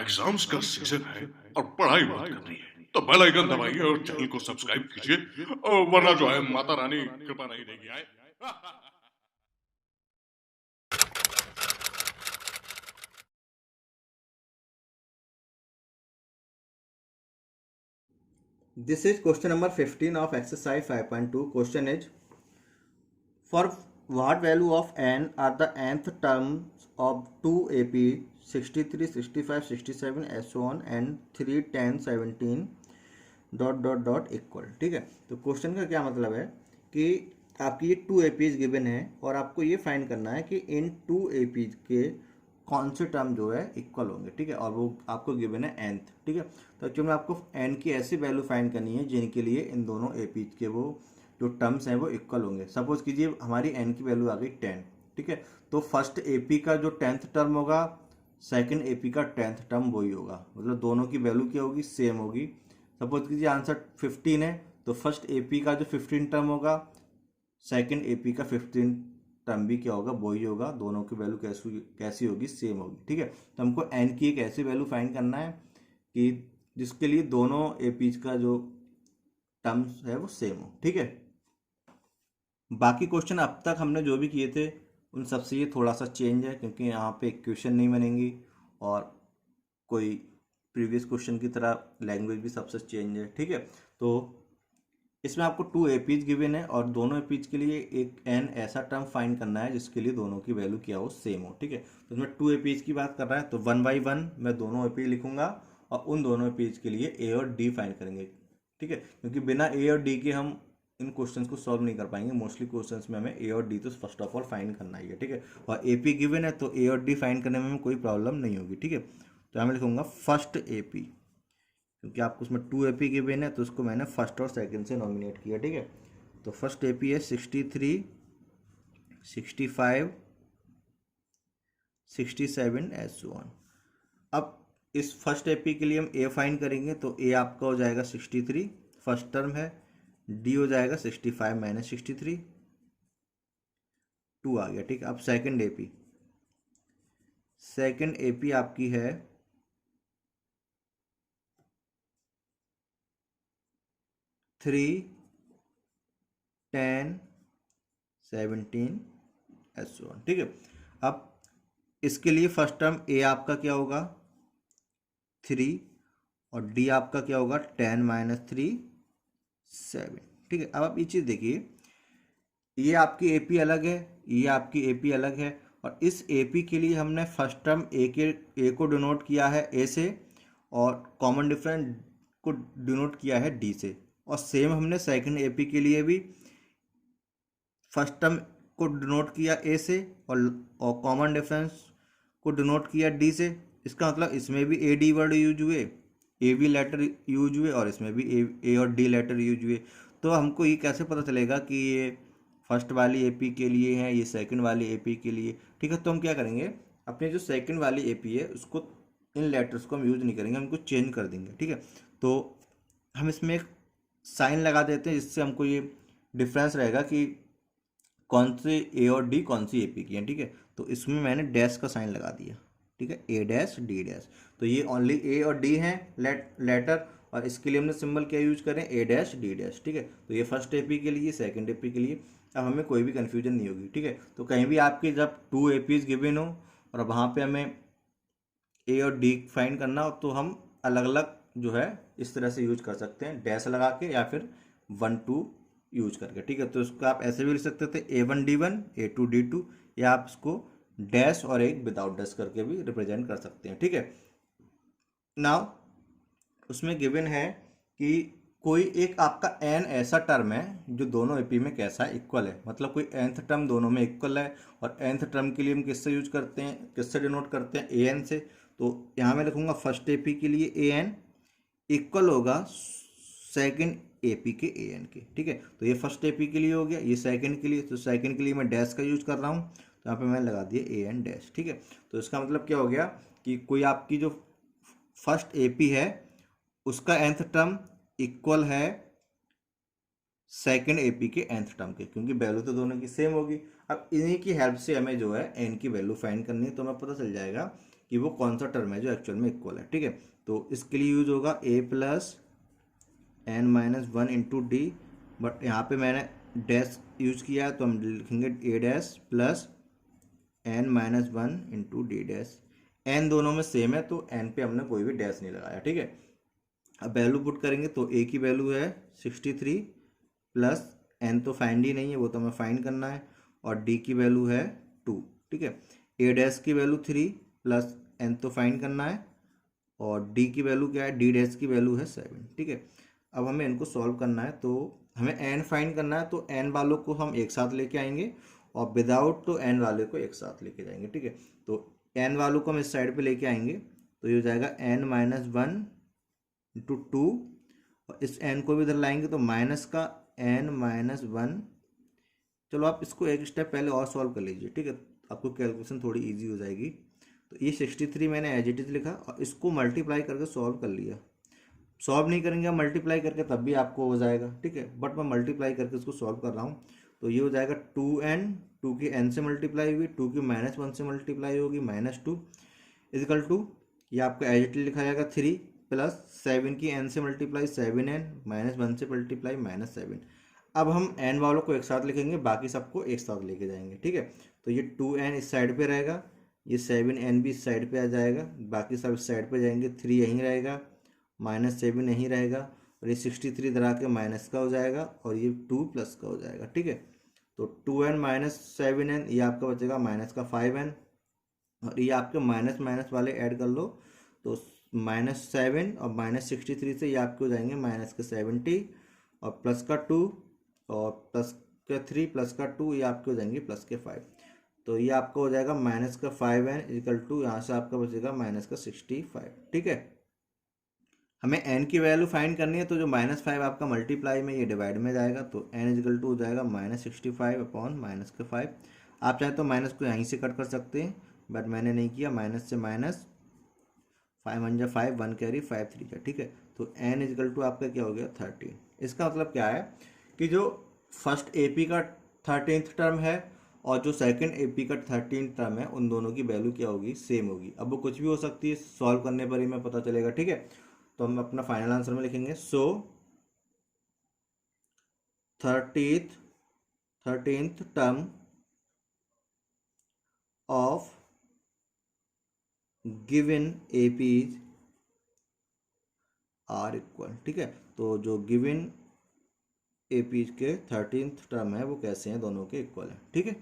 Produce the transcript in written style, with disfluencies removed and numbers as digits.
Exams का season है और पढ़ाई बहुत करनी है, तो बेल आइकन दबाइए और चैनल को सब्सक्राइब कीजिए, वरना जो है माता रानी कृपा नहीं देगी आए। This is question number 15 of exercise 5.2. Question is, for what value of n are the nth terms of 2 AP 63, 65, 67 and so on and 3, 10, 17 dot equal. ठीक है, तो क्वेश्चन का क्या मतलब है कि आपकी ये 2 एपीज गिवन है और आपको ये फाइंड करना है कि इन 2 एपीज के कौन से टर्म जो है इक्वल होंगे। ठीक है, और वो आपको गिवन है nth। ठीक है, तो एक्चुअली में आपको n की ऐसी वैल्यू फाइंड करनी है जिनके लिए इन दोनों एपीज के वो जो टर्म्स हैं वो इक्वल होंगे। सपोज कीजिए हमारी n की वैल्यू आ गई 10। ठीक है, तो फर्स्ट एपी का जो 10th टर्म होगा, सेकंड एपी का 10th टर्म वही होगा, मतलब दोनों की वैल्यू क्या होगी, सेम होगी। सपोज कीजिए आंसर 15 है, तो फर्स्ट एपी का जो 15 टर्म होगा, सेकंड एपी का 15 टर्म भी क्या होगा, वही होगा। दोनों की वैल्यू कैसी कैसी होगी, सेम होगी। ठीक है, तो हमको एन की एक ऐसी वैल्यू फाइंड करना है कि जिसके लिए दोनों एपीज का जो टर्म्स है वो सेम हो। ठीक है, बाकी क्वेश्चन अब तक हमने जो भी किए थे उन सबसे ये थोड़ा सा चेंज है, क्योंकि यहाँ पे इक्वेशन नहीं बनेंगी और कोई प्रीवियस क्वेश्चन की तरह लैंग्वेज भी सबसे चेंज है। ठीक है, तो इसमें आपको 2 एपीज गिवन है और दोनों एपीज के लिए एक एन ऐसा टर्म फाइंड करना है जिसके लिए दोनों की वैल्यू क्या हो, सेम हो। ठीक है, तो इसमें 2 एपीज की बात कर रहा है, तो 1 बाई 1 मैं दोनों एपी लिखूंगा और उन दोनों एपीज के लिए ए और डी फाइंड करेंगे। ठीक है, क्योंकि बिना ए और डी के हम इन क्वेश्चंस को सॉल्व नहीं कर पाएंगे। मोस्टली क्वेश्चंस में हमें ए और डी तो फर्स्ट ऑफ ऑल फाइंड करना ही है। ठीक है, और एपी गिवन है तो ए और डी फाइंड करने में हमें कोई प्रॉब्लम नहीं होगी। ठीक है, तो मैं लिखूंगा फर्स्ट एपी, क्योंकि आपको उसमें 2 एपी गिवन है तो उसको मैंने फर्स्ट और सेकंड से नॉमिनेट किया। ठीक है, तो फर्स्ट एपी है 63, 65, 67 ऐसे ऑन। अब इस फर्स्ट एपी के लिए हम ए फाइंड करेंगे, तो ए आपका हो जाएगा 63 फर्स्ट टर्म है, डी हो जाएगा 65 माइनस 63, 2 आ गया। ठीक है, अब सेकंड एपी आपकी है 3, 10, 17 ऐसे ऑन। ठीक है, अब इसके लिए फर्स्ट टर्म ए आपका क्या होगा 3 और डी आपका क्या होगा 10 माइनस 3 7। ठीक है, अब आप ये चीज़ देखिए, ये आपकी एपी अलग है, ये आपकी एपी अलग है, और इस एपी के लिए हमने फर्स्ट टर्म ए को डिनोट किया है ए से और कॉमन डिफरेंस को डिनोट किया है डी से, और सेम हमने सेकंड एपी के लिए भी फर्स्ट टर्म को डिनोट किया ए से और कॉमन डिफरेंस को डिनोट किया डी से। इसका मतलब इसमें भी ए डी वर्ड यूज हुए, ए बी लेटर यूज हुए, और इसमें भी ए और डी लेटर यूज हुए। तो हमको ये कैसे पता चलेगा कि ये फर्स्ट वाली एपी के लिए है, ये सेकंड वाली एपी के लिए। ठीक है, तो हम क्या करेंगे, अपने जो सेकंड वाली एपी है उसको, इन लेटर्स को हम यूज नहीं करेंगे, हम इनको चेंज कर देंगे। ठीक है, तो हम इसमें एक साइन लगा देते हैं जिससे हमको ये डिफरेंस रहेगा कि कौन से ए और डी कौन सी एपी की है। ठीक है, तो इसमें मैंने डैश का साइन लगा दिया। ठीक है, ए डैश डी डैश, तो ये ओनली ए और डी हैं लेटर, और इसके लिए हमने सिंबल क्या यूज करें, ए डैश डी डैश। ठीक है, तो ये फर्स्ट एपी के लिए, सेकंड एपी के लिए। अब हमें कोई भी कन्फ्यूजन नहीं होगी। ठीक है, तो कहीं भी आपके जब 2 एपीज गिवन हो और वहाँ पे हमें ए और डी फाइंड करना हो, तो हम अलग अलग जो है इस तरह से यूज कर सकते हैं, डैश लगा के या फिर 1 2 यूज करके। ठीक है, तो इसको आप ऐसे भी लिख सकते थे A1 D1 A2 D2, या आप इसको डैश और एक विदाउट डैश करके भी रिप्रेजेंट कर सकते हैं। ठीक है, नाउ उसमें गिवन है कि कोई एक आपका एन ऐसा टर्म है जो दोनों एपी में कैसा है, इक्वल है, मतलब कोई nth टर्म दोनों में इक्वल है, और nth टर्म के लिए हम किससे यूज करते हैं, किससे डिनोट करते हैं, ए एन से। तो यहाँ मैं लिखूंगा फर्स्ट एपी के लिए ए एन इक्वल होगा सेकंड एपी के ए एन के। ठीक है, तो ये फर्स्ट एपी के लिए हो गया, ये सेकंड के लिए, तो सेकंड के लिए मैं डैश का यूज कर रहा हूँ, तो यहाँ पे मैंने लगा दिया ए एन डैश। ठीक है, तो इसका मतलब क्या हो गया कि कोई आपकी जो फर्स्ट एपी है उसका nth टर्म इक्वल है सेकंड एपी के nth टर्म के, क्योंकि वैल्यू तो दोनों की सेम होगी। अब इन्हीं की हेल्प से हमें जो है एन की वैल्यू फाइंड करनी है, तो हमें पता चल जाएगा कि वो कौन सा टर्म है जो एक्चुअल में इक्वल है, ठीक है। तो इसके लिए यूज होगा a plus n minus one into d, but यहाँ पे मैंने डैश यूज किया है तो हम लिखेंगे a dash plus n minus one into d dash. N दोनों में सेम है तो एन पे हमने कोई भी डैश नहीं लगाया, ठीक है। अब वैल्यू पुट करेंगे तो ए की वैल्यू है 63 प्लस एन तो फाइंड ही नहीं है, वो तो हमें फाइंड करना है, और डी की वैल्यू है 2, ठीक है। ए डैश की वैल्यू 3 प्लस एन तो फाइंड करना है, और डी की वैल्यू क्या है, डी डैश की वैल्यू है 7, ठीक है। अब हमें इनको सॉल्व करना है, तो हमें एन फाइंड करना है, तो एन वालों को हम एक साथ लेके आएंगे और विदाउट तो एन वाले को एक साथ लेके जाएंगे, ठीक है। तो एन वालों को हम इस साइड पे लेके आएंगे तो ये हो जाएगा n minus one into two, और इस एन को भी इधर लाएंगे तो माइनस का एन माइनस वन। चलो आप इसको एक स्टेप पहले और सॉल्व कर लीजिए, ठीक है, आपको कैलकुलेशन थोड़ी इजी हो जाएगी। तो ये 63 मैंने एज इट इज लिखा और इसको मल्टीप्लाई करके सॉल्व कर लिया। सॉल्व नहीं करेंगे मल्टीप्लाई करके तब भी आपको हो जाएगा, ठीक है, बट मैं मल्टीप्लाई करके इसको सॉल्व कर रहा हूँ। तो ये हो जाएगा 2n, 2 की n से मल्टीप्लाई हुई, 2 की माइनस वन से मल्टीप्लाई होगी -2 इजिकल टू, ये आपका एज इट इज लिखा जाएगा 3 प्लस 7 की n से मल्टीप्लाई 7n माइनस वन से मल्टीप्लाई -7। अब हम n वालों को एक साथ लिखेंगे, बाकी सबको एक साथ लेके जाएंगे, ठीक है। तो ये 2n इस साइड पे रहेगा, ये 7n भी इस साइड पे आ जाएगा, बाकी सब इस साइड पे जाएंगे, 3 यहीं रहेगा, -7 यहीं रहेगा, और ये 63 इधर आके माइनस का हो जाएगा, और ये 2 प्लस का हो जाएगा, ठीक है। तो 2n माइनस 7n, ये आपका बचेगा माइनस का 5n, और ये आपके माइनस माइनस वाले ऐड कर लो तो -7 और -63 से ये आपके हो जाएंगे माइनस के 70, और प्लस का 2 और प्लस का 3 प्लस का 2, ये आपके हो जाएंगे प्लस के 5। तो ये आपका हो जाएगा माइनस का 5n इक्वल टू, यहाँ से आपका बचेगा माइनस का 65, ठीक है। हमें n की वैल्यू फाइंड करनी है, तो जो -5 आपका मल्टीप्लाई में ये डिवाइड में जाएगा, तो n इक्वल टू हो जाएगा -65 अपॉन माइनस के 5। आप चाहे तो माइनस को यहीं से कट कर सकते हैं, बट मैंने नहीं किया, माइनस से माइनस 5 1 जा 5, 1 कैरी 5 3 जा, ठीक है। तो n इक्वल टू आपका क्या हो गया 13। इसका मतलब क्या है कि जो फर्स्ट AP का 13th टर्म है और जो सेकंड AP का 13th टर्म है, उन दोनों की वैल्यू क्या होगी, सेम होगी। अब वो कुछ भी हो सकती है, सॉल्व करने पर ही हमें पता चलेगा, ठीक है। तो हम अपना फाइनल आंसर में लिखेंगे, so 13th term of given APs are equal, ठीक है। तो जो गिवन APs के 13th टर्म है वो कैसे हैं, दोनों के इक्वल है, ठीक है।